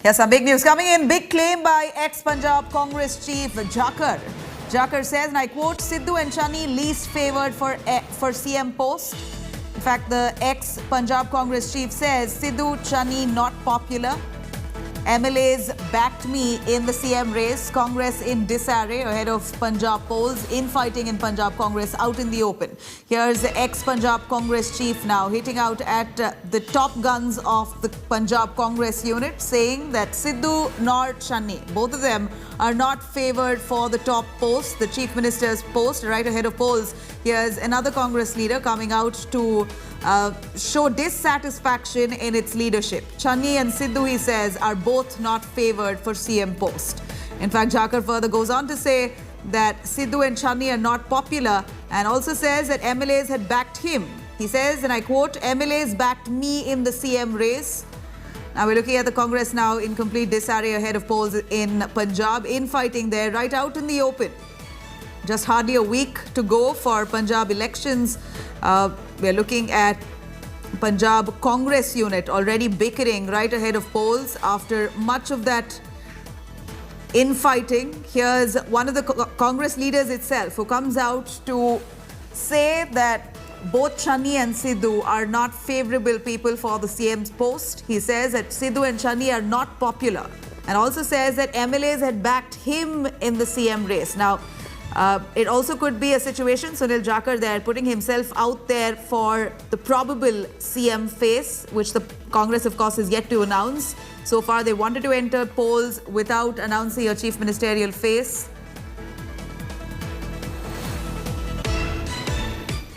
Yes, some big news coming in. Big claim by ex-Punjab Congress chief Jakhar. Jakhar says, and I quote, Sidhu and Channi least favoured for CM post. In fact, the ex-Punjab Congress chief says, Sidhu, Channi not popular. MLAs backed me in the CM race. Congress in disarray ahead of Punjab polls. Infighting in Punjab Congress out in the open. Here's the ex-Punjab Congress chief now hitting out at the top guns of the Punjab Congress unit, saying that Sidhu nor Channi, both of them are not favoured for the top post, the chief minister's post, right ahead of polls. Here's another Congress leader coming out to show dissatisfaction in its leadership. Channi and Sidhu, he says, are both not favoured for CM post. In fact, Jakhar further goes on to say that Sidhu and Channi are not popular and also says that MLAs had backed him. He says, and I quote, MLAs backed me in the CM race. Now we're looking at the Congress now in complete disarray ahead of polls in Punjab. Infighting there right out in the open. Just hardly a week to go for Punjab elections. We're looking at Punjab Congress unit already bickering right ahead of polls after much of that infighting. Here's one of the Congress leaders itself who comes out to say that both Channi and Sidhu are not favourable people for the CM's post. He says that Sidhu and Channi are not popular and also says that MLAs had backed him in the CM race. Now, it also could be a situation, Sunil Jakhar there, putting himself out there for the probable CM face, which the Congress, of course, is yet to announce. So far, they wanted to enter polls without announcing a chief ministerial face.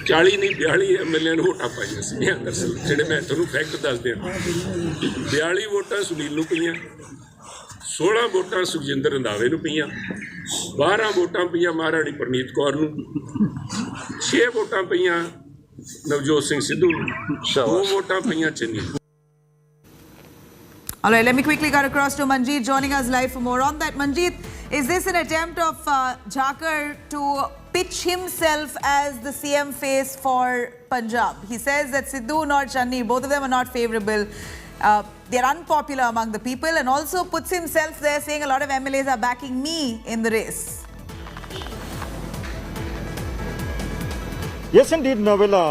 40 नहीं 42 MLA ਨੂੰ ਵੋਟਾਂ ਪਾਈਆਂ ਸੀ ਦਰਅਸਲ ਜਿਹੜੇ ਮੈਂ ਤੁਹਾਨੂੰ fact ਦੱਸ ਦਿਆਂ 42 ਵੋਟਾਂ ਸੁਨੀਲ ਨੂੰ ਪਈਆਂ 16 ਵੋਟਾਂ ਸੁਖਜਿੰਦਰ ਰੰਧਾਵੇ ਨੂੰ ਪਈਆਂ 12 ਵੋਟਾਂ ਪਈਆਂ ਮਹਾਰਾਣੀ ਪ੍ਰਨੀਤ ਕੌਰ ਨੂੰ 6 ਵੋਟਾਂ ਪਈਆਂ ਨਵਜੋਤ ਸਿੰਘ ਸਿੱਧੂ ਨੂੰ 2 ਵੋਟਾਂ ਪਈਆਂ ਚੰਨੀ ਨੂੰ। All right, let me quickly cut across to Manjeet joining us live for more on that. Manjeet, is this an attempt of Jakhar to pitch himself as the CM face for Punjab? He says that Sidhu nor Channi, both of them are not favourable. They're unpopular among the people and also puts himself there saying a lot of MLAs are backing me in the race. Yes, indeed, Navila.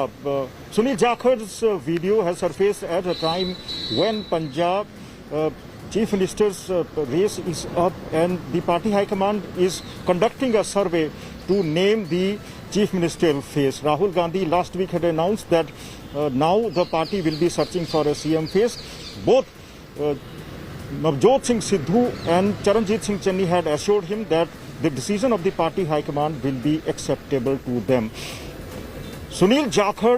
Sunil Jakhar's video has surfaced at a time when Punjab Chief Minister's race is up and the party high command is conducting a survey to name the chief ministerial face. Rahul Gandhi last week had announced that now the party will be searching for a CM face. Both Navjot Singh Sidhu and Charanjit Singh Channi had assured him that the decision of the party high command will be acceptable to them. Sunil Jakhar,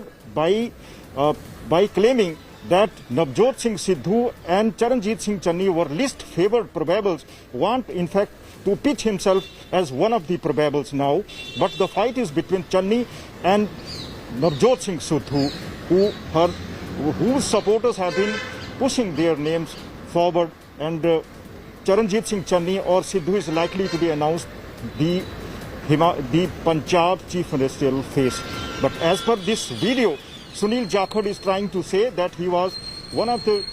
by claiming that Navjot Singh Sidhu and Charanjit Singh Channi were least favoured probables, want in fact to pitch himself as one of the probables now. But the fight is between Channi and Navjot Singh Sidhu, whose supporters have been pushing their names forward, and Charanjit Singh Channi or Sidhu is likely to be announced the Punjab chief ministerial face. But as per this video, Sunil Jakhar is trying to say that he was one of the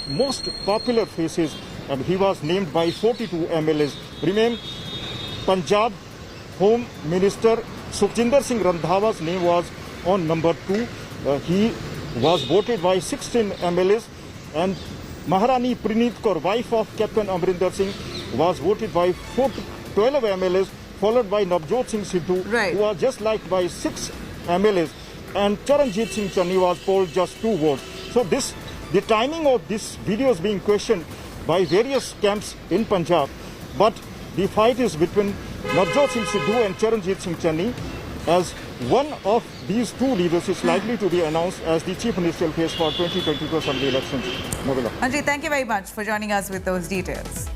most popular faces and he was named by 42 MLAs. Remember, Punjab Home Minister Sukhjinder Singh Randhawa's name was on number 2. He was voted by 16 MLAs, and Maharani Praneet Kaur, wife of Captain Amarinder Singh, was voted by 12 MLAs, followed by Navjot Singh Sidhu, who was just liked by 6 MLAs. And Charanjit Singh Channi was polled just 2 votes. So the timing of this video is being questioned by various camps in Punjab. But the fight is between Navjot Singh Sidhu and Charanjit Singh Channi, as one of these 2 leaders is likely to be announced as the chief ministerial face for 2022 assembly elections. Manjeet, thank you very much for joining us with those details.